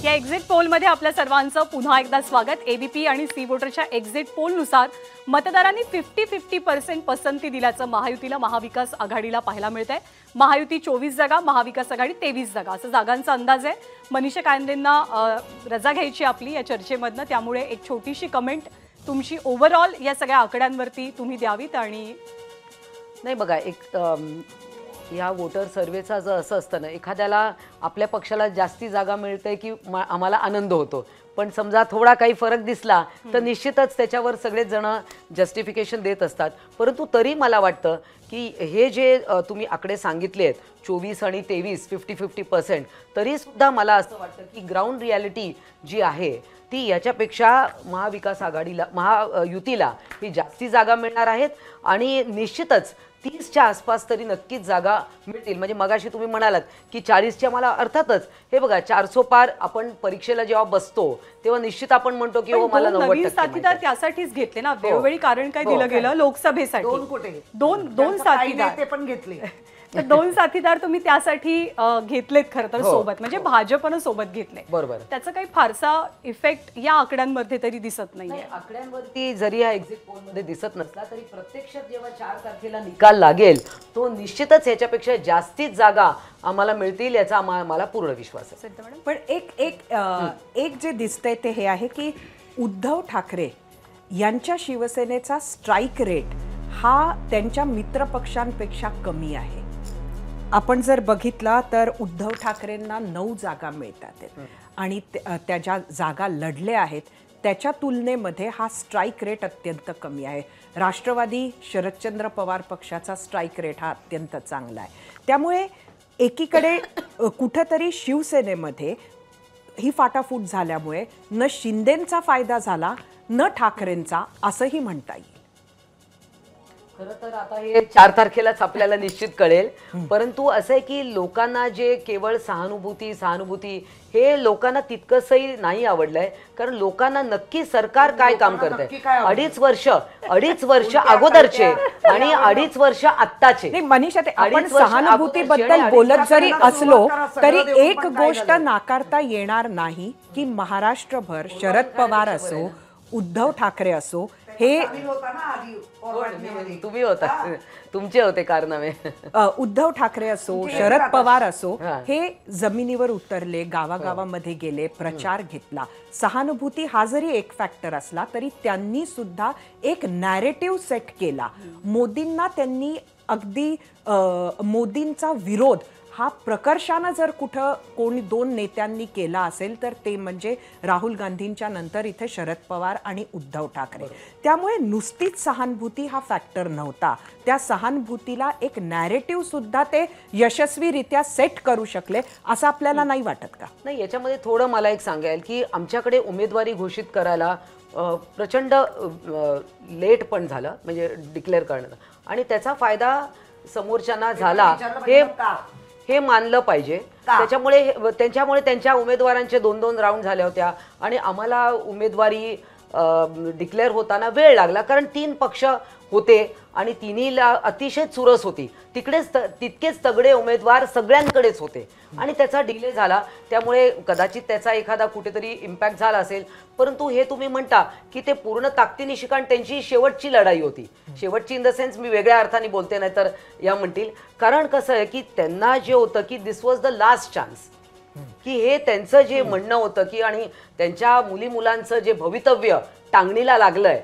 या एक्झिट पोलमध्ये आपल्या सर्वांचं पुन्हा एकदा स्वागत। एबीपी आणि सी वोटरच्या एक्झिट पोलनुसार मतदारांनी 50-50% पसंती दिल्याचं महायुतीला महाविकास आघाडीला पाहायला मिळतंय। महायुती 24 जागा, महाविकास आघाडी 23 जागा असं जागांचा अंदाज आहे। मनीषा कायंदेंना रजा घ्यायची आपली या चर्चेमधनं, त्यामुळे एक छोटीशी कमेंट तुमची ओव्हरऑल या सगळ्या आकड्यांवरती तुम्ही द्यावीत। आणि नाही बघा, एक या वोटर सर्वेचा जर असं असतं ना, एखाद्याला आपल्या पक्षाला जास्ती जागा मिळते की आम्हाला आनंद होतो, पण समजा थोडा काही फरक दिसला तर निश्चितच त्याच्यावर सगळेच जण जस्टिफिकेशन देत असतात। परंतु तरी मला वाटतं की हे जे तुम्ही आकडे सांगितले आहेत 24 आणि 23 50-50%, तरी सुद्धा मला असं वाटतं की ग्राउंड रियालिटी जी आहे ती याच्यापेक्षा महाविकास आघाडीला महायुतीला ही जास्ती जागा मिळणार आहेत आणि निश्चितच 30च्या आसपास तरी नक्कीच जागा मिळतील। म्हणजे मगाशी तुम्ही म्हणालात की 40च्या, मला अर्थातच हे बघा 400 पार आपण परीक्षेला जेव्हा बसतो तेव्हा निश्चित आपण म्हणतो की हो मला 90% साथीदार त्यासाठीच घेतले ना वेळोवेळी, कारण काय दिलं गेलं लोकसभेसाठी दोन साथीदार ते पण घेतले। तर 2 साथीदार तुम्ही त्यासाठी घेतलेत खरं तर सोबत, म्हणजे भाजपनं सोबत घेतले। बरोबर, त्याचा काही फारसा इफेक्ट या आकड्यांमध्ये तरी दिसत नाहीये। आकड्यांवरती जरी हा एक्झिट पोल मध्ये दिसत नसला तरी प्रत्यक्षात जेव्हा 4 तारखेला निकाल लागेल तो निश्चितच याच्यापेक्षा जास्तीच जागा आम्हाला मिळतील याचा मला पूर्ण विश्वास आहे। पण एक जे दिसतंय ते हे आहे की उद्धव ठाकरे यांच्या शिवसेनेचा स्ट्राईक रेट हा त्यांच्या मित्रपक्षांपेक्षा कमी आहे। आपण जर बघितला तर उद्धव ठाकरेंना 9 जागा मिळतात आणि त्या ज्या जागा लढल्या आहेत त्याच्या तुलनेमध्ये हा स्ट्राईक रेट अत्यंत कमी आहे। राष्ट्रवादी शरदचंद्र पवार पक्षाचा स्ट्राईक रेट हा अत्यंत चांगला आहे। त्यामुळे एकीकडे कुठेतरी शिवसेनेमध्ये ही फाटाफूट झाल्यामुळे न शिंदेंचा फायदा झाला न ठाकरेंचा असंही म्हणता येईल। खरं तर आता हे 4 तारखेलाच आपल्याला निश्चित कळेल, परंतु असं आहे की लोकांना जे केवळ सहानुभूती हे लोकांना तितकंसही नाही आवडलंय, कारण लोकांना नक्की सरकार काय काम करतंय, 2.5 वर्ष अगोदरचे आणि 2.5 वर्ष आत्ताचे। मनीषा, आपण सहानुभूतीबद्दल बोलत जरी असलो तरी एक गोष्ट नाकारता येणार नाही की महाराष्ट्रभर शरद पवार असो उद्धव ठाकरे असो हे तुम्ही होता, तुमचे होते कारनामे, उद्धव ठाकरे असो शरद पवार असो हे जमिनीवर उतरले, गावागावामध्ये गेले, प्रचार घेतला। सहानुभूती हा जरी एक फॅक्टर असला तरी त्यांनी सुद्धा एक नॅरेटिव्ह सेट केला। मोदींना त्यांनी अगदी मोदींचा विरोध हा प्रकर्षानं जर कुठं कोणी 2 नेत्यांनी केला असेल तर ते म्हणजे राहुल गांधींच्या नंतर इथे शरद पवार आणि उद्धव ठाकरे। त्यामुळे नुसतीच सहानुभूती हा फॅक्टर नव्हता, त्या सहानुभूतीला एक नॅरेटिव्ह सुद्धा ते यशस्वीरित्या सेट करू शकले असं आपल्याला नाही वाटत का? नाही, याच्यामध्ये थोडं मला एक सांगायला की आमच्याकडे उमेदवारी घोषित करायला प्रचंड लेट पण झालं, म्हणजे डिक्लेअर करणं, आणि त्याचा फायदा समोरच्यांना झाला हे मानलं पाहिजे। त्याच्यामुळे त्यांच्या उमेदवारांचे 2-2 राऊंड झाल्या होत्या आणि आम्हाला उमेदवारी डिक्लेअर होताना वेळ लागला, कारण 3 पक्ष होते आणि तिन्हीला अतिशय चुरस होती, तितकेच तगडे उमेदवार सगळ्यांकडेच होते आणि त्याचा डिले झाला। त्यामुळे कदाचित त्याचा एखादा कुठेतरी इम्पॅक्ट झाला असेल, परंतु हे तुम्ही म्हणता की ते पूर्ण ताकदीनिशी, कारण त्यांची शेवटची लढाई होती, शेवटची इन द सेन्स मी वेगळ्या अर्थाने बोलते, नाही तर या म्हणतील, कारण कसं आहे की त्यांना जे होतं की दिस वॉज द लास्ट चान्स, की हे त्यांचं जे म्हणणं होतं की आणि त्यांच्या मुलीमुलांचं जे भवितव्य टांगणीला लागलंय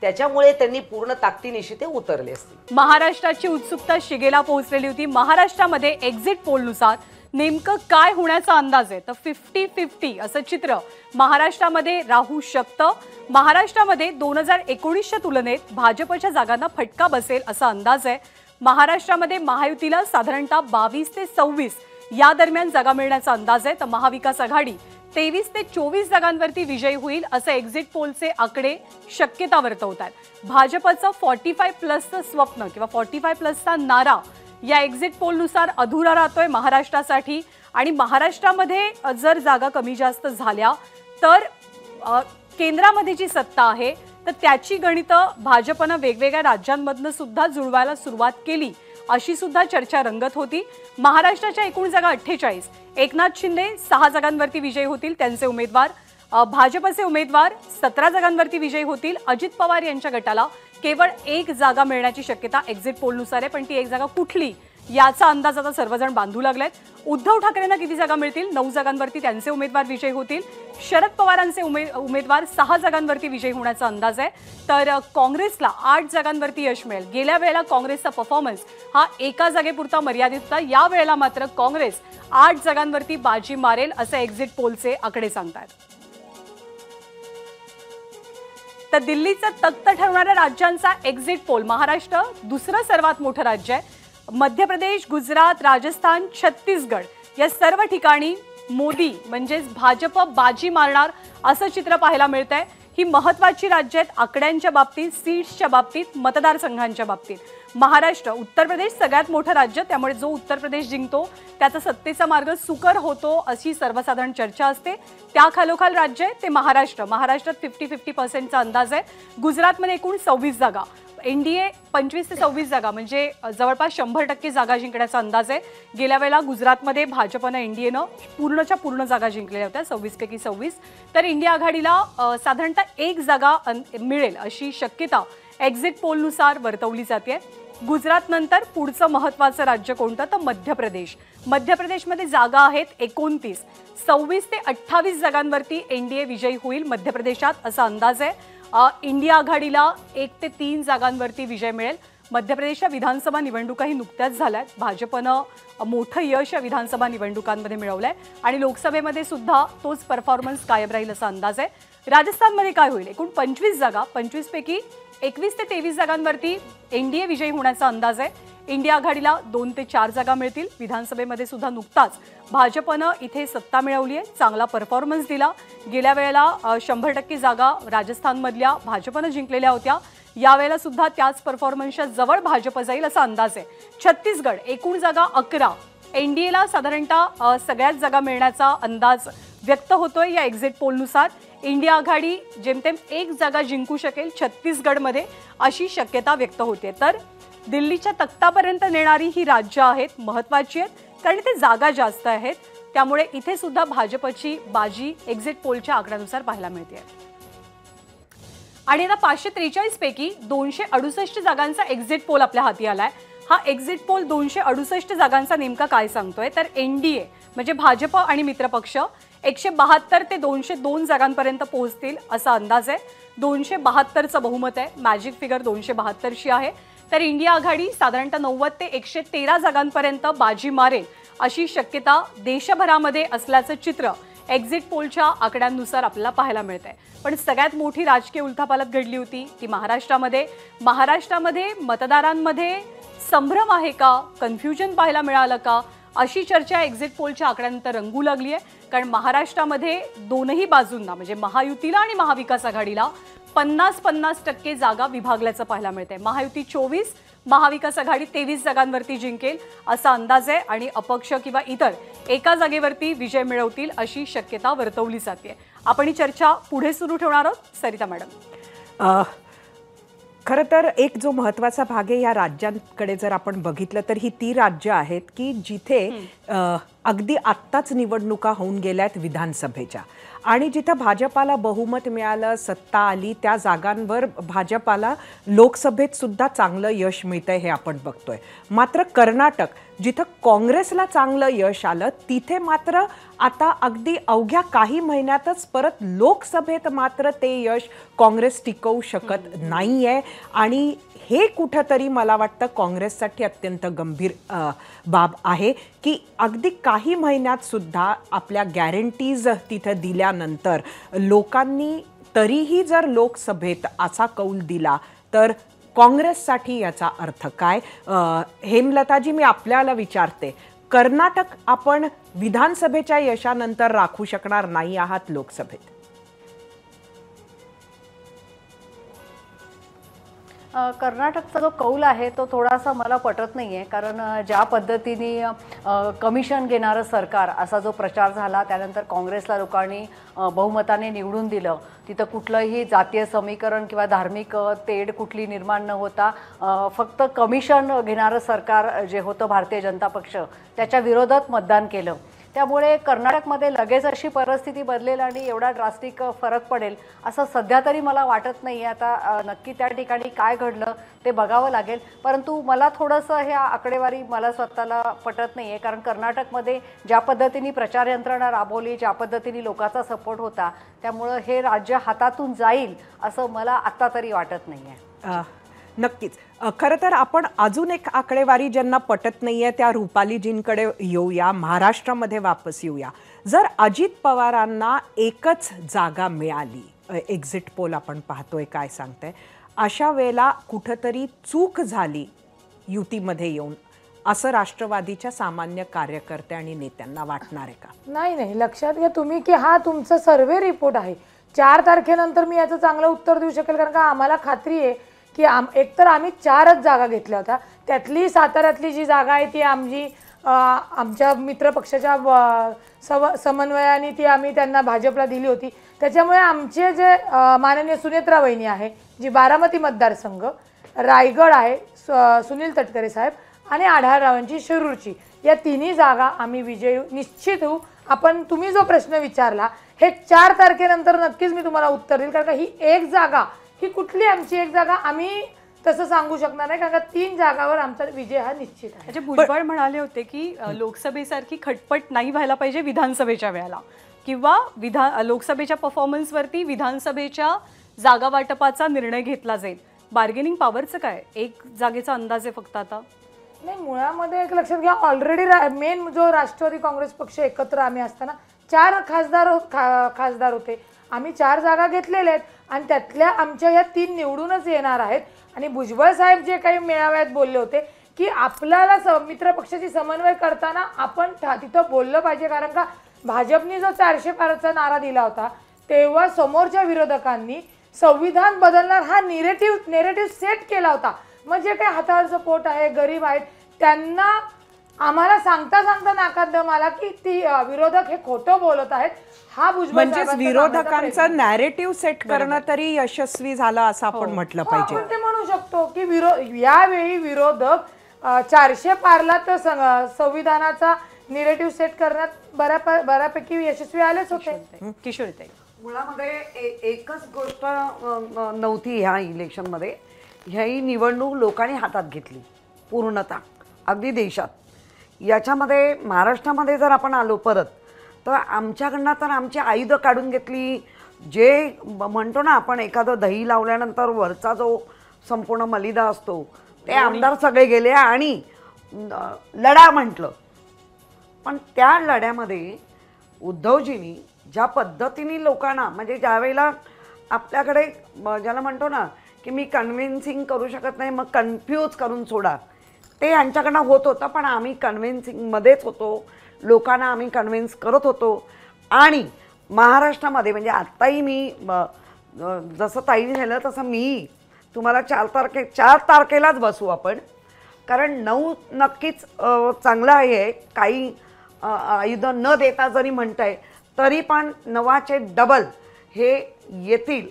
त्याच्यामुळे त्यांनी पूर्ण ताकदीनिशी ते उतरले असतील। महाराष्ट्राची उत्सुकता शिगेला पोहोचलेली होती। महाराष्ट्रामध्ये एक्झिट पोलनुसार नेमकं काय होण्याचा अंदाज आहे तर 50-50 असं चित्र महाराष्ट्रामध्ये राहू शकतं। महाराष्ट्रामध्ये 2019च्या तुलनेत भाजपच्या जागांना फटका बसेल असा अंदाज आहे। महाराष्ट्रामध्ये महायुतीला साधारणतः 22 ते 26 या दरम्यान जागा मिळण्याचा अंदाज आहे, तर महाविकास आघाडी 23 ते 24 जागांवरती विजयी होईल असं एक्झिट पोलचे आकडे शक्यता वर्तवतात। भाजपचं 45+ स्वप्न किंवा 45+ नारा या एक्झिट पोलनुसार अधुरा राहतोय महाराष्ट्रासाठी। आणि महाराष्ट्रामध्ये जर जागा कमी जास्त झाल्या तर केंद्रामध्ये जी सत्ता आहे तर त्याची गणितं भाजपनं वेगवेगळ्या राज्यांमधनं सुद्धा जुळवायला सुरुवात केली अशी सुद्धा चर्चा रंगत होती। महाराष्ट्राच्या एकूण जागा 48, एकनाथ शिंदे 6 जागांवरती विजयी होतील, त्यांचे उमेदवार. भाजपचे उमेदवार 17 जागांवरती विजयी होतील. अजित पवार यांच्या गटाला केवळ 1 जागा मिळण्याची शक्यता एक्झिट पोलनुसार आहे, पण ती 1 जागा कुठली याचा अंदाज आता सर्वजण बांधू लागलेत. उद्धव ठाकरेंना किती जागा मिळतील? 9 जागांवरती त्यांचे उमेदवार विजयी होतील. शरद पवारांचे उमेदवार 6 जागांवरती विजयी होण्याचा अंदाज आहे. तर काँग्रेसला 8 जागांवरती यश मिळेल. गेल्या वेळेला काँग्रेसचा परफॉर्मन्स हा 1 जागेपुरता मर्यादित होता. या वेळेला मात्र काँग्रेस 8 जागांवरती बाजी मारेल असं एक्झिट पोलचे आकडे सांगतात. तर दिल्लीचं तख्त ठरवणाऱ्या राज्यांचा एक्झिट पोल महाराष्ट्र दुसरं सर्वात मोठं राज्य आहे. मध्य गुजरात, राजस्थान, छत्तीसगड या सर्व ठिकाणी मोदी म्हणजेच भाजप बाजी मारणार असं चित्र पाहायला मिळतंय. ही महत्त्वाची राज्य आहेत आकड्यांच्या बाबतीत, सीट्सच्या बाबतीत, मतदारसंघांच्या बाबतीत. महाराष्ट्र, उत्तर प्रदेश सगळ्यात मोठं राज्य, त्यामुळे जो उत्तर प्रदेश जिंकतो त्याचा सत्तेचा मार्ग सुकर होतो अशी सर्वसाधारण चर्चा असते. त्या खालोखाल राज्य आहे ते महाराष्ट्र. महाराष्ट्रात 50-50% अंदाज आहे. गुजरातमध्ये एकूण 26 जागा, एनडीए 25 ते 26 जागा म्हणजे जवळपास 100% जागा जिंकण्याचा अंदाज आहे. गेल्या वेळेला गुजरातमध्ये भाजपनं एनडीएनं पूर्णच्या पूर्ण जागा जिंकलेल्या होत्या, 26 पैकी 26. तर इंडिया आघाडीला साधारणतः 1 जागा मिळेल अशी शक्यता एक्झिट पोलनुसार वर्तवली जाते. गुजरात नंतर पुढचं महत्त्वाचं राज्य कोणतं? तर मध्य प्रदेश. मध्य प्रदेशमध्ये जागा आहेत 29. 26 ते 28 जागांवरती एनडीए विजयी होईल मध्य प्रदेशात असा अंदाज आहे. इंडिया आघाडीला 1 ते 3 जागांवरती विजय मिळेल. मध्य प्रदेशच्या विधानसभा निवडणुकाही नुकत्याच झाल्यात. भाजपनं मोठं यश या विधानसभा निवडणुकांमध्ये मिळवलंय आणि लोकसभेमध्ये सुद्धा तोच परफॉर्मन्स कायम राहील असा अंदाज आहे. राजस्थानमध्ये काय होईल? एकूण 25 जागा, 25 पैकी 21 ते 23 जागांवरती एनडीए विजयी होण्याचा अंदाज आहे. इंडिया आघाडीला 2 ते 4 जागा मिळतील. विधानसभेमध्ये सुद्धा नुकताच भाजपनं इथे सत्ता मिळवली आहे, चांगला परफॉर्मन्स दिला. गेल्या वेळेला 100% जागा राजस्थानमधल्या भाजपनं जिंकलेल्या होत्या. यावेळेला सुद्धा त्याच परफॉर्मन्सच्या जवळ भाजप जाईल असा अंदाज आहे. छत्तीसगड एकूण जागा 11, एनडीएला साधारणतः सगळ्याच जागा मिळण्याचा अंदाज व्यक्त होतोय या एक्झिट पोलनुसार. इंडिया आघाडी जेमतेम 1 जागा जिंकू शकेल छत्तीसगडमध्ये अशी शक्यता व्यक्त होते. तर दिल्लीच्या तख्तापर्यंत नेणारी ही राज्य आहेत, महत्त्वाची आहेत कारण इथे जागा जास्त आहेत. त्यामुळे इथे सुद्धा भाजपची बाजी एक्झिट पोलच्या आकड्यानुसार पाहायला मिळते. आणि आता 543 पैकी 268 जागांचा एक्झिट पोल आपल्या हाती आलाय. हा एक्झिट पोल 268 जागांचा नेमका काय सांगतोय? तर एनडीए म्हणजे भाजप आणि मित्रपक्ष 172 ते 202 जागांपर्यंत पोहोचतील असा अंदाज आहे. 272चं बहुमत आहे, मॅजिक फिगर 272ची आहे. तर इंडिया आघाडी साधारणतः 90 ते 113 जागांपर्यंत बाजी मारेल अशी शक्यता देशभरामध्ये असल्याचं चित्र एक्झिट पोलच्या आकड्यांनुसार आपल्याला पाहायला मिळत आहे. पण सगळ्यात मोठी राजकीय उलथापालथ घडली होती ती महाराष्ट्रामध्ये. महाराष्ट्रामध्ये मतदारांमध्ये संभ्रम आहे का, कन्फ्युजन पाहायला मिळालं का, अशी चर्चा एक्झिट पोलच्या आकड्यानंतर रंगू लागली आहे. कारण महाराष्ट्रामध्ये दोनही बाजूंना म्हणजे महायुतीला आणि महाविकास आघाडीला 50-50% जागा विभागल्याचं पाहायला मिळतंय. महायुती 24, महाविकास आघाडी 23 जागांवरती जिंकेल असा अंदाज आहे आणि अपक्ष किंवा इतर 1 जागेवरती विजय मिळवतील अशी शक्यता वर्तवली जाते. आपण ही चर्चा पुढे सुरू ठेवणार आहोत. सरिता मॅडम, खरं तर एक जो महत्त्वाचा भाग आहे या राज्यांकडे जर आपण बघितलं तर ही ती राज्य आहेत की जिथे अगदी आत्ताच निवडणुका होऊन गेल्यात विधानसभेच्या आणि जिथं भाजपाला बहुमत मिळालं, सत्ता आली, त्या जागांवर भाजपाला लोकसभेत सुद्धा चांगलं यश मिळतंय हे आपण बघतोय. मात्र कर्नाटक जिथं काँग्रेसला चांगलं यश आलं तिथे मात्र आता अगदी अवघ्या काही महिन्यातच परत लोकसभेत मात्र ते यश काँग्रेस टिकवू शकत नाहीये आणि हे कुठंतरी मला वाटतं काँग्रेससाठी अत्यंत गंभीर बाब आहे की अगदी काही महिन्यात सुद्धा आपल्या गॅरंटीज तिथं दिल्यानंतर लोकांनी तरीही जर लोकसभेत असा कौल दिला तर काँग्रेससाठी याचा अर्थ काय? हेमलताजी, मी आपल्याला विचारते, कर्नाटक आपण विधानसभेच्या यशानंतर राखू शकणार नाही आहात लोकसभेत? कर्नाटकचा जो कौल आहे तो थोडासा मला पटत नाही आहे. कारण ज्या पद्धतीने कमिशन घेणारं सरकार असा जो प्रचार झाला, त्यानंतर काँग्रेसला लोकांनी बहुमताने निवडून दिलं, तिथं कुठलंही जातीय समीकरण किंवा धार्मिक तेढ कुठली निर्माण न होता फक्त कमिशन घेणारं सरकार जे होतं भारतीय जनता पक्ष त्याच्या विरोधात मतदान केलं. त्यामुळे कर्नाटकमध्ये लगेच अशी परिस्थिती बदलेल आणि एवढा ड्रास्टिक फरक पडेल असं सध्या तरी मला वाटत नाही. आता नक्की त्या ठिकाणी काय घडलं ते बघावं लागेल. परंतु मला थोडंसं हे आकडेवारी मला स्वतःला पटत नाही आहे, कारण कर्नाटकमध्ये ज्या पद्धतीने प्रचार यंत्रणा राबवली, ज्या पद्धतीने लोकांचा सपोर्ट होता, त्यामुळं हे राज्य हातातून जाईल असं मला आत्ता तरी वाटत नाही आहे. नक्कीच. खरं तर आपण अजून एक आकडेवारी ज्यांना पटत नाहीये त्या रुपालीजींकडे येऊया, महाराष्ट्रामध्ये वापस येऊया. जर अजित पवारांना एकच जागा मिळाली, एक्झिट पोल आपण पाहतोय काय सांगतंय, अशा वेळेला कुठंतरी चूक झाली युतीमध्ये येऊन, असं राष्ट्रवादीच्या सामान्य कार्यकर्ते आणि नेत्यांना वाटणार आहे का? नाही, लक्षात घ्या तुम्ही की हा तुमचा सर्व्हे रिपोर्ट आहे. 4 तारखेनंतर मी याचं चांगलं उत्तर देऊ शकेल, कारण का आम्हाला खात्री आहे की एकतर आम्ही 4च जागा घेतल्या होत्या. त्यातली साताऱ्यातली जी जागा आहे ती आमच्या मित्रपक्षाच्या समन्वयाने ती आम्ही त्यांना भाजपला दिली होती. त्याच्यामुळे आमचे जे माननीय सुनेत्रा वहिनी आहे, जी बारामती मतदारसंघ, रायगड आहे सुनील तटकरे साहेब, आणि आढळरावांची शिरूरची, या तिन्ही जागा आम्ही विजयी निश्चित होऊ. तुम्ही जो प्रश्न विचारला हे 4 तारखेनंतर नक्कीच मी तुम्हाला उत्तर देईल, कारण का ही एक जागा, ही कुठली आमची एक जागा आम्ही तसं सांगू शकणार नाही, कारण का 3 जागावर आमचा विजय हा निश्चित आहे. म्हणजे भुजबळ म्हणाले होते की लोकसभेसारखी खटपट नाही व्हायला पाहिजे विधानसभेच्या वेळेला, किंवा लोकसभेच्या परफॉर्मन्सवरती विधानसभेच्या जागा वाटपाचा निर्णय घेतला जाईल. बार्गेनिंग पॉवरचं काय? एक जागेचा अंदाज आहे फक्त आता. नाही, मुळामध्ये एक लक्षात घ्या, ऑलरेडी मेन जो राष्ट्रवादी काँग्रेस पक्ष एकत्र आम्ही असताना 4 खासदार होते. आम्ही 4 जागा घेतलेल्या आहेत आणि त्यातल्या आमच्या या 3 निवडूनच येणार आहेत. आणि भुजबळ साहेब जे काही मेळाव्यात बोलले होते की आपल्याला मित्रपक्षाची समन्वय करताना आपण तिथं बोललं पाहिजे, कारण का भाजपने जो 400 पारचा नारा दिला होता तेव्हा समोरच्या विरोधकांनी संविधान बदलणार हा नेरेटिव्ह सेट केला होता. म्हणजे काय हातावरचं पोट आहे, गरीब आहेत, त्यांना आम्हाला सांगता नाकात दम आला की ती विरोधक हे खोटं बोलत आहेत. हा भुजबळ म्हणजे विरोधकांचं नॅरेटिव्ह सेट करणं तरी यशस्वी झालं असं आपण म्हटलं पाहिजे. आपण ते म्हणू शकतो की यावेळी विरोधक 400 पारला तर संविधानाचा नेरेटिव्ह सेट करण्यात बऱ्यापैकी यशस्वी आलेच होते. किशोर, मुळामध्ये एकच गोष्ट नव्हती ह्या इलेक्शनमध्ये, ह्याही निवडणूक लोकांनी हातात घेतली पूर्णतः अगदी देशात. याच्यामध्ये महाराष्ट्रामध्ये जर आपण आलो परत तर आमच्याकडनं तर आमची आयुधं काढून घेतली. जे म्हणतो ना आपण एखादं दही लावल्यानंतर वरचा जो संपूर्ण मलिदा असतो ते आमदार सगळे गेले आणि लढा म्हटलं. पण त्या लढ्यामध्ये उद्धवजींनी ज्या पद्धतीने लोकांना, म्हणजे ज्यावेळेला आपल्याकडे ज्याला म्हणतो ना की मी कन्व्हिन्सिंग करू शकत नाही मग कन्फ्यूज करून सोडा, ते यांच्याकडनं होत होतं. पण आम्ही कन्व्हिन्सिंगमध्येच होतो, लोकांना आम्ही कन्व्हिन्स करत होतो. आणि महाराष्ट्रामध्ये म्हणजे आत्ताही मी जसं ताईने झालं तसं मी तुम्हाला 4 तारखेलाच बसू आपण, कारण 9 नक्कीच चांगलं आहे. काही आयुध न देता जरी म्हणताय तरी पण 9चे डबल हे येतील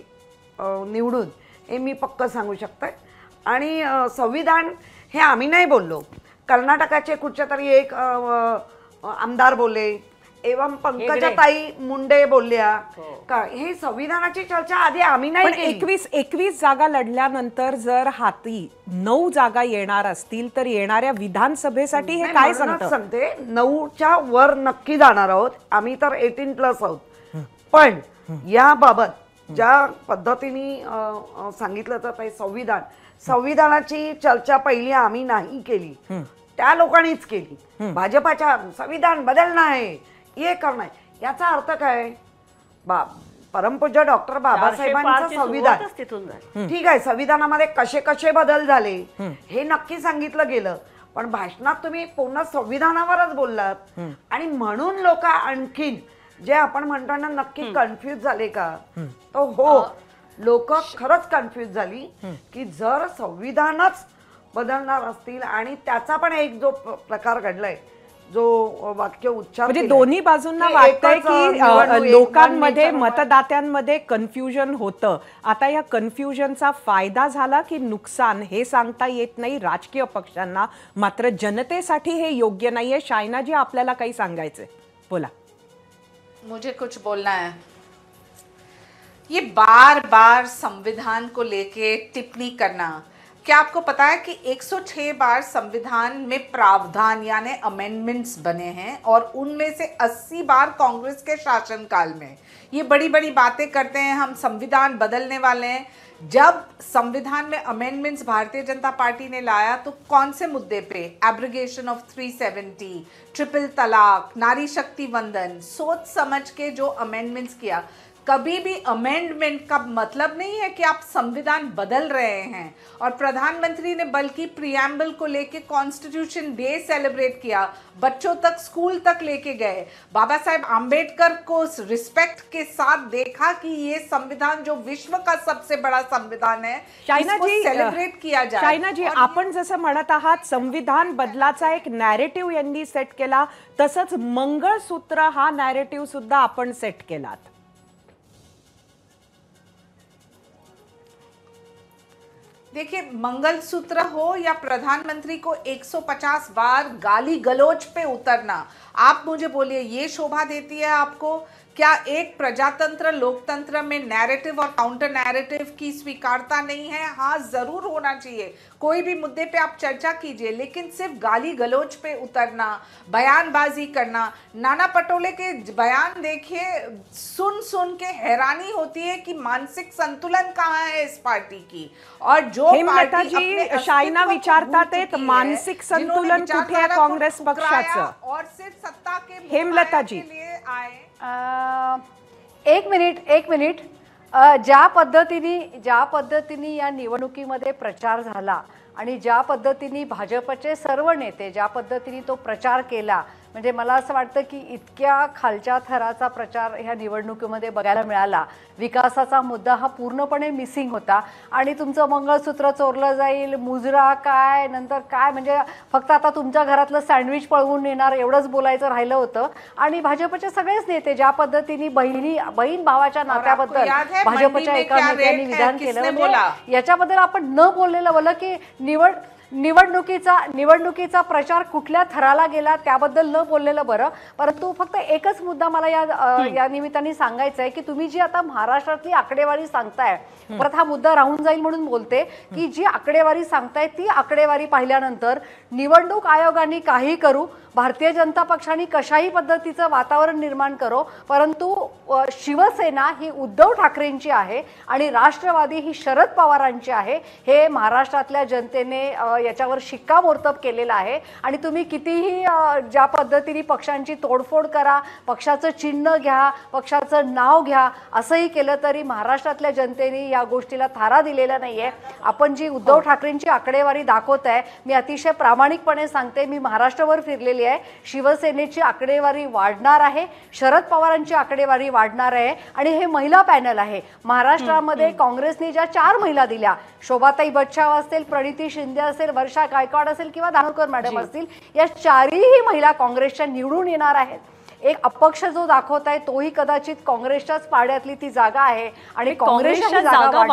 निवडून, हे मी पक्क सांगू शकते. आणि संविधान हे आम्ही नाही बोललो, कर्नाटकाचे कुठच्या तरी एक आमदार बोलले, एवं पंकजाताई मुंडे बोलल्या का हे संविधानाची चर्चा आधी आम्ही नाही केली. 21 जागा लढल्यानंतर जर हाती 9 जागा येणार असतील तर येणाऱ्या विधानसभेसाठी हे काय सांगते 9च्या वर नक्की जाणार आहोत आम्ही, तर 18+ आहोत. पण याबाबत ज्या पद्धतीने सांगितलं तर ते संविधानाची चर्चा पहिली आम्ही नाही केली, त्या लोकांनीच केली. भाजपाच्या संविधान बदलणं आहे, हे करणं आहे. याचा अर्थ काय? परमपूज्य डॉक्टर बाबासाहेबांचं संविधान ठीक आहे, संविधानामध्ये कसे कसे बदल झाले हे नक्की सांगितलं गेलं, पण भाषणात तुम्ही पूर्ण संविधानावरच बोललात. आणि म्हणून लोक आणखीन जे आपण म्हणताना नक्की कन्फ्यूज झाले का? तो हो, लोक खरंच कन्फ्यूज झाली की जर संविधानच बदलणार असतील, आणि त्याचा पण एक जो प्रकार घडलाय, जो वाक्य उच्चार म्हणजे दोन्ही बाजूंना वाटतंय की लोकांमध्ये, मतदात्यांमध्ये कन्फ्युजन होतं. आता या कन्फ्युजनचा फायदा झाला की नुकसान हे सांगता येत नाही राजकीय पक्षांना, मात्र जनतेसाठी हे योग्य नाहीये. शायनाजी, आपल्याला काही सांगायचंय? बोला. मुझे कुछ बोलना है. ये बार बार संविधान को लेके टिप्पणी करना, क्या आपको पता है कि 106 बार संविधान में प्रावधान यानी अमेंडमेंट्स बने हैं और उनमें से 80 बार कांग्रेस के शासनकाल में. ये बड़ी बड़ी बातें करते हैं हम संविधान बदलने वाले हैं. जब संविधान में अमेंडमेंट्स भारतीय जनता पार्टी ने लाया तो कौन से मुद्दे पे? एब्रिगेशन ऑफ 370, ट्रिपल तलाक, नारी शक्ति वंदन, सोच समझ के जो अमेंडमेंट्स किया. कभी भी अमेंडमेंट का मतलब नहीं है कि आप संविधान बदल रहे हैं. और प्रधानमंत्री ने बल्कि प्रियम्बल को लेके कॉन्स्टिट्यूशन डे सेलिब्रेट किया, बच्चों तक स्कूल तक लेके गए, बाबा साहेब आम्बेडकर को रिस्पेक्ट के साथ देखा कि ये संविधान जो विश्व का सबसे बड़ा संविधान है, इसको सेलिब्रेट किया जाए. शायना जी, आपण जसं म्हणत आहात संविधान बदलाचा एक नॅरेटिव्ह यांनी सेट केला, तसंच मंगळसूत्र हा नॅरेटिव्ह सुद्धा आपण सेट केलात. देखिए, मंगलसूत्र हो या प्रधानमंत्री को 150 बार गाली गलौज पे उतरना, आप मुझे बोलिए ये शोभा देती है आपको? क्या एक प्रजातंत्र लोकतंत्र में नैरेटिव और काउंटर नैरेटिव की स्वीकारता नहीं है? हाँ, जरूर होना चाहिए. कोई भी मुद्दे पे आप चर्चा कीजिए, लेकिन सिर्फ गाली गलौज पे उतरना, बयानबाजी करना. नाना पटोले के बयान देखिए, सुन सुन के हैरानी होती है कि मानसिक संतुलन कहाँ है इस पार्टी की. और जो हेमलता जी, शायना विचारतात आहेत मानसिक संतुलन कुठे आहे काँग्रेस पक्षाचं? और सिर्फ सत्ता के हेमलता जी, लिए आए. एक मिनिट. ज्या पद्धतीने या निवडणुकीमध्ये प्रचार झाला आणि ज्या पद्धतीने भाजपचे सर्व नेते ज्या पद्धतीने तो प्रचार केला, म्हणजे मला असं वाटतं की इतक्या खालच्या थराचा प्रचार ह्या निवडणुकीमध्ये बघायला मिळाला. विकासाचा मुद्दा हा पूर्णपणे मिसिंग होता. आणि तुमचं मंगळसूत्र चोरलं जाईल, मुजरा काय, नंतर काय, म्हणजे फक्त आता तुमच्या घरातलं सँडविच पळवून नेणार एवढंच बोलायचं राहिलं होतं. आणि भाजपचे सगळेच नेते ज्या पद्धतीने बहीण भावाच्या नात्याबद्दल भाजपच्या एका नेत्यांनी विधान केलं, म्हणजे याच्याबद्दल आपण न बोललेलं बोललं की निवडणुकीचा प्रचार कुठल्या थराला गेला त्याबद्दल न बोललेलं बरं. परंतु फक्त एकच मुद्दा मला या निमित्ताने सांगायचा आहे की तुम्ही जी आता महाराष्ट्रातली आकडेवारी सांगताय, परत हा मुद्दा राहून जाईल म्हणून बोलते की जी आकडेवारी सांगताय ती आकडेवारी पाहिल्यानंतर निवडणूक आयोगाने काही करू, भारतीय जनता पक्षाने कशाही पद्धतीचं वातावरण निर्माण करो, परंतु शिवसेना ही उद्धव ठाकरेंची आहे आणि राष्ट्रवादी ही शरद पवारांची आहे. हे महाराष्ट्रातल्या जनतेने याच्यावर शिक्कामोर्तब केलेलं आहे. आणि तुम्ही कितीही ज्या पद्धतीने पक्षांची तोडफोड करा, पक्षाचं चिन्ह घ्या, पक्षाचं नाव घ्या, असंही केलं तरी महाराष्ट्रातल्या जनतेने या गोष्टीला थारा दिलेला नाहीये. आपण जी उद्धव ठाकरेंची आकडेवारी दाखवत आहे, मी अतिशय प्रामाणिकपणे सांगते, मी महाराष्ट्रभर फिरलेली आहे. शिवसेनेची आकडेवारी वाढणार आहे, शरद पवारांची आकडेवारी वाढणार आहे. आणि हे महिला पॅनल आहे. महाराष्ट्रामध्ये काँग्रेसने ज्या 4 महिला दिल्या, शोभाताई बच्चाव असेल, प्रणिती शिंदे असेल, वर्षा गायकवाड असेल किंवा धानोरकर मॅडम असतील, या 4ही महिला काँग्रेसच्या निवडून येणार आहेत. एक अपक्ष जो दाखवत आहे तोही कदाचित काँग्रेसच्याच पाड्यातली ती जागा आहे आणि काँग्रेसच्या जागा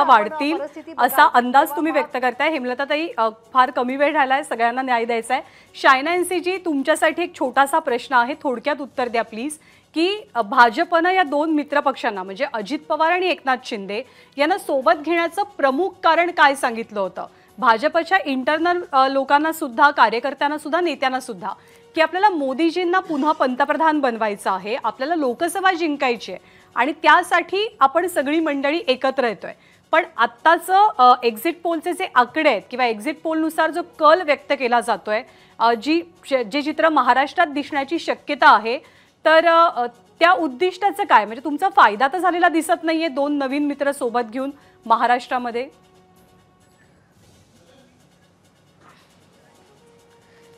वाढतील असा अंदाज तुम्ही व्यक्त करताय. हेमलताताई, फार कमी वेळ राहिलाय, सगळ्यांना न्याय द्यायचा आहे. शायना एनसी जी, तुमच्यासाठी एक छोटासा प्रश्न आहे, थोडक्यात उत्तर द्या प्लीज, की भाजपनं या 2 मित्रपक्षांना म्हणजे अजित पवार आणि एकनाथ शिंदे यांना सोबत घेण्याचं प्रमुख कारण काय सांगितलं होतं? भाजपच्या इंटरनल लोकांना सुद्धा, कार्यकर्त्यांना सुद्धा, नेत्यांना सुद्धा, की आपल्याला मोदीजींना पुन्हा पंतप्रधान बनवायचं आहे, आपल्याला लोकसभा जिंकायची आहे आणि त्यासाठी आपण सगळी मंडळी एकत्र येतोय. पण आत्ताचं एक्झिट पोलचे जे आकडे आहेत किंवा एक्झिट पोलनुसार जो कल व्यक्त केला जातोय, जे चित्र महाराष्ट्रात दिसण्याची शक्यता आहे, तर त्या उद्दिष्टाचं काय? म्हणजे तुमचा फायदा तर झालेला दिसत नाहीये 2 नवीन मित्र सोबत घेऊन महाराष्ट्रामध्ये.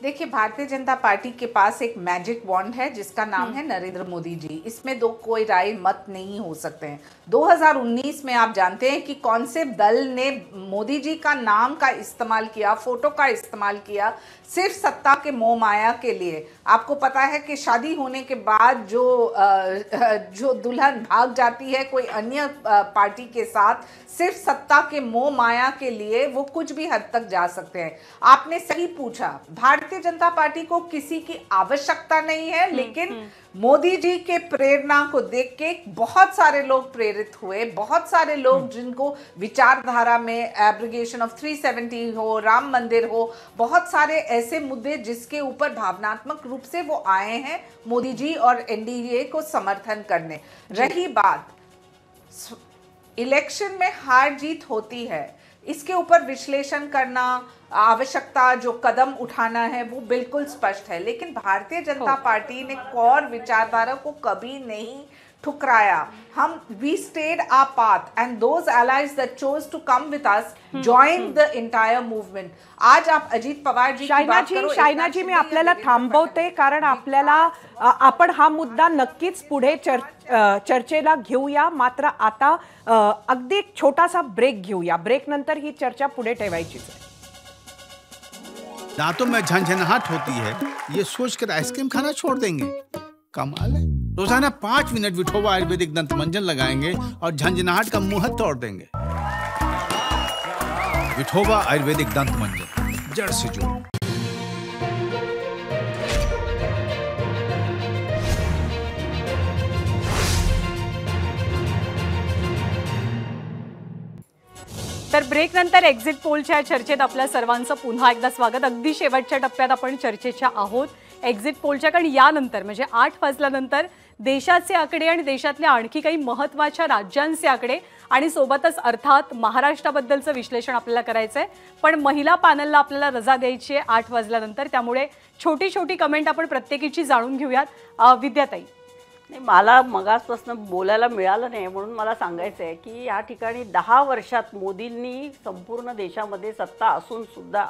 देखिए, भारतीय जनता पार्टी के पास एक मैजिक वॉन्ड है जिसका नाम है नरेंद्र मोदी जी. इसमें कोई राय मत नहीं हो सकते हैं. 2019 में आप जानते हैं कि कौन से दल ने मोदी जी का नाम का इस्तेमाल किया, फोटो का इस्तेमाल किया, सिर्फ सत्ता के मोह माया के लिए. आपको पता है कि शादी होने के बाद जो दुल्हन भाग जाती है कोई अन्य पार्टी के साथ, सिर्फ सत्ता के मोह माया के लिए वो कुछ भी हद तक जा सकते हैं. आपने सही पूछा, भारतीय भारतीय जनता पार्टी को किसी की आवश्यकता नहीं है, लेकिन मोदी जी के प्रेरणा को देख के बहुत सारे लोग प्रेरित हुए, बहुत सारे लोग जिनको विचारधारा में एब्रिगेशन ऑफ 370 हो, राम मंदिर हो, बहुत सारे ऐसे मुद्दे जिसके ऊपर भावनात्मक रूप से वो आए हैं मोदी जी और एनडीए को समर्थन करने। रही बात इलेक्शन में हार जीत होती है, इसके ऊपर विश्लेषण करना, आवश्यकता जो कदम उठाना है वो बिल्कुल स्पष्ट है, लेकिन भारतीय जनता पार्टी ने कोर विचारधारा को कभी नहीं ठुकराया। हम we stayed our path and those allies that chose to come with us joined the entire movement। आज आप अजित पवार जी की बात करो, शायना जी, मी आपल्याला थांबवते, कारण आपल्याला आपण हा मुद्दा नक्कीच पुढे चर्चेला घेऊया। मात्र आता अगदी एक छोटासा ब्रेक घेऊया, ब्रेक नंतर ही चर्चा पुढे ठेवायची आहे। दांतों में झंझनाहट होती है, ये सोचकर आइसक्रीम खाना छोड़ देंगे? कमाल है। रोजाना 5 मिनट विठोबा आयुर्वेदिक दंत मंजन लगाएंगे और झंझनाहट का मुंह तोड़ देंगे। विठोबा आयुर्वेदिक दंत मंजन, जड़ से जोड़। तर ब्रेक नंतर एक्झिट पोलच्या चर्चेत आपल्या सर्वांचं पुन्हा एकदा स्वागत। अगदी शेवटच्या टप्प्यात आपण चर्चेच्या आहोत एक्झिट पोलच्या, कारण यानंतर म्हणजे 8 वाजल्यानंतर देशाचे आकडे आणि देशातल्या आणखी काही महत्त्वाच्या राज्यांचे आकडे आणि सोबतच अर्थात महाराष्ट्राबद्दलचं विश्लेषण आपल्याला करायचं आहे। पण महिला पॅनलला आपल्याला रजा द्यायची आहे 8 वाजल्यानंतर, त्यामुळे छोटी छोटी कमेंट आपण प्रत्येकीची जाणून घेऊयात। विद्याताई, नाही, मला मगासपासून बोलायला मिळालं नाही म्हणून मला सांगायचं आहे की या ठिकाणी 10 वर्षात मोदींनी संपूर्ण देशामध्ये सत्ता असून सुद्धा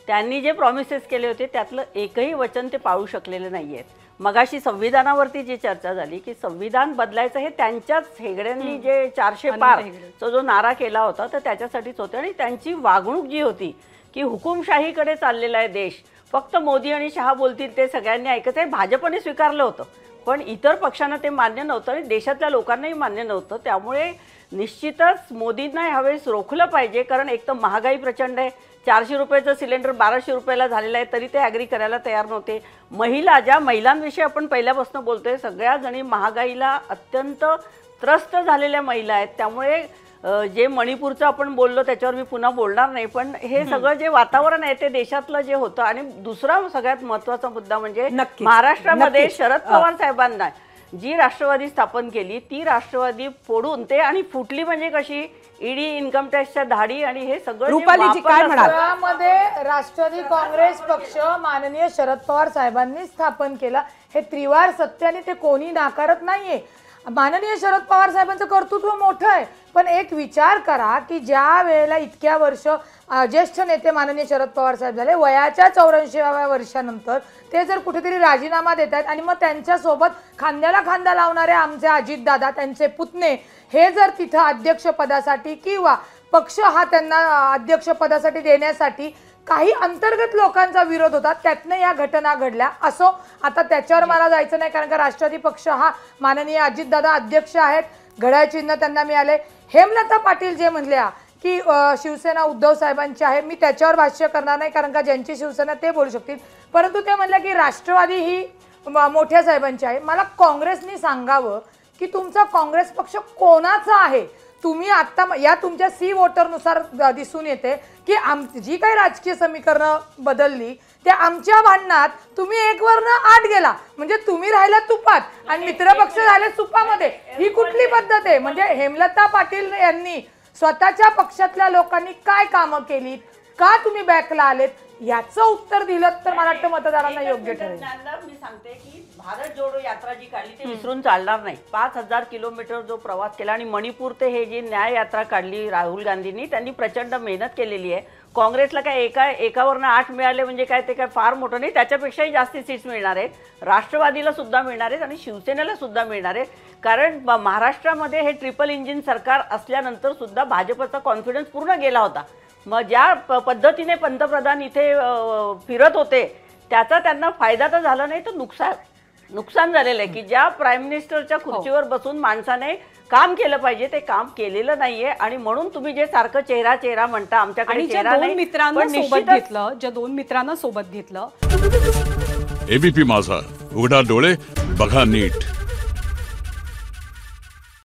त्यांनी जे प्रॉमिसेस केले होते त्यातलं एकही वचन ते पाळू शकलेले नाही आहेत। मगाशी संविधानावरती जी चर्चा झाली की संविधान बदलायचं हे त्यांच्याच हेगड्यांनी जे 400 पारचा जो नारा केला होता तर त्याच्यासाठीच होते, आणि त्यांची वागणूक जी होती की हुकुमशाहीकडे चाललेला आहे देश, फक्त मोदी आणि शहा बोलतील ते सगळ्यांनी ऐकायचं आहे, भाजपने स्वीकारलं होतं पण इतर पक्षांना ते मान्य नव्हतं आणि देशातल्या लोकांनाही मान्य नव्हतं। त्यामुळे निश्चितच मोदींना यावेळेस रोखलं पाहिजे, कारण एक तर महागाई प्रचंड आहे, 400 रुपयाचं सिलेंडर 1200 रुपयाला झालेलं आहे तरी ते ॲग्री करायला तयार नव्हते। ज्या महिलांविषयी आपण पहिल्यापासून बोलतोय, सगळ्या जणी महागाईला अत्यंत त्रस्त झालेल्या महिला आहेत। त्यामुळे जे मणिपूरचं आपण बोललो त्याच्यावर मी पुन्हा बोलणार नाही, पण हे सगळं जे वातावरण आहे ते देशातलं जे होतं। आणि दुसरा सगळ्यात महत्त्वाचा मुद्दा म्हणजे महाराष्ट्रामध्ये शरद पवार साहेबांना जी राष्ट्रवादी स्थापन केली ती राष्ट्रवादी फोडून ते आणि फुटली म्हणजे कशी, ईडी इन्कम टॅक्सच्या धाडी आणि हे सगळं रुपालीजी काय म्हणाल? त्यामध्ये राष्ट्रवादी काँग्रेस पक्ष माननीय शरद पवार साहेबांनी स्थापन केला, हे त्रिवार सत्य आणि ते कोणी नाकारत नाहीये। माननीय शरद पवार साहेबांचं कर्तृत्व मोठं आहे, पण एक विचार करा की ज्या वेळेला इतक्या वर्ष ज्येष्ठ नेते माननीय शरद पवार साहेब झाले, वयाच्या 84व्या वर्षानंतर ते जर कुठेतरी राजीनामा देत आहेत आणि मग त्यांच्यासोबत खांद्याला खांदा लावणारे आमचे अजितदादा, त्यांचे पुतणे हे जर तिथं अध्यक्षपदासाठी किंवा पक्ष हा त्यांना अध्यक्षपदासाठी देण्यासाठी काही अंतर्गत लोकांचा विरोध होता, त्यातनं या घटना घडल्या। असो, आता त्याच्यावर मला जायचं नाही, कारण का राष्ट्रवादी पक्ष हा माननीय अजितदादा अध्यक्ष आहेत, घड्याळ चिन्ह त्यांना मिळाले। हेमलता पाटील जे म्हणल्या की शिवसेना उद्धव साहेबांची आहे, मी त्याच्यावर भाष्य करणार नाही, कारण का ज्यांची शिवसेना ते बोलू शकतील, परंतु ते म्हणल्या की राष्ट्रवादी ही मोठ्या साहेबांची आहे। मला काँग्रेसनी सांगावं की तुमचा काँग्रेस पक्ष कोणाचा आहे? तुम्ही आता या तुमच्या सी वोटरनुसार दिसून येते की जी काही राजकीय समीकरणं बदलली त्या आमच्या भांडणात तुम्ही 1 वरनं 8 गेला, म्हणजे तुम्ही राहिला तुपात आणि मित्रपक्ष झाले सुपामध्ये। ही कुठली पद्धत आहे? म्हणजे हेमलता पाटील यांनी स्वतःच्या पक्षातल्या लोकांनी काय कामं केली, का तुम्ही बॅकला आलेत, याचं उत्तर दिलं तर मला वाटतं मतदारांना योग्य ठरेल। मी सांगते की भारत जोडो यात्रा जी काढली ती विसरून चालणार नाही। 5000 किलोमीटर जो प्रवास केला आणि मणिपूर ते हे जी न्याय यात्रा काढली राहुल गांधींनी, त्यांनी प्रचंड मेहनत केलेली आहे। काँग्रेसला काय एकावरनं 8 मिळाले म्हणजे काय ते काय फार मोठं नाही, त्याच्यापेक्षाही जास्ती सीट्स मिळणार आहेत, राष्ट्रवादीला सुद्धा मिळणार आहेत आणि शिवसेनेला सुद्धा मिळणार आहेत, कारण महाराष्ट्रामध्ये हे ट्रिपल इंजिन सरकार असल्यानंतर सुद्धा भाजपचा कॉन्फिडन्स पूर्ण गेला होता। मग ज्या पद्धतीने पंतप्रधान इथे फिरत होते त्याचा त्यांना फायदा तर झाला नाही तर नुकसान झालेलं आहे की ज्या प्राईम मिनिस्टरच्या खुर्चीवर बसून माणसाने काम केलं पाहिजे ते काम केलेलं नाहीये आणि म्हणून तुम्ही जे सारखं चेहरा चेहरा म्हणता आमच्याकडे आणि ज्या चेहरा दोन नाही, मित्रांना पण सोबत निश्चितच घेतलं, ज्या दोन मित्रांना सोबत घेतलं. एबीपी माझा, उघडा डोळे बघा नीट.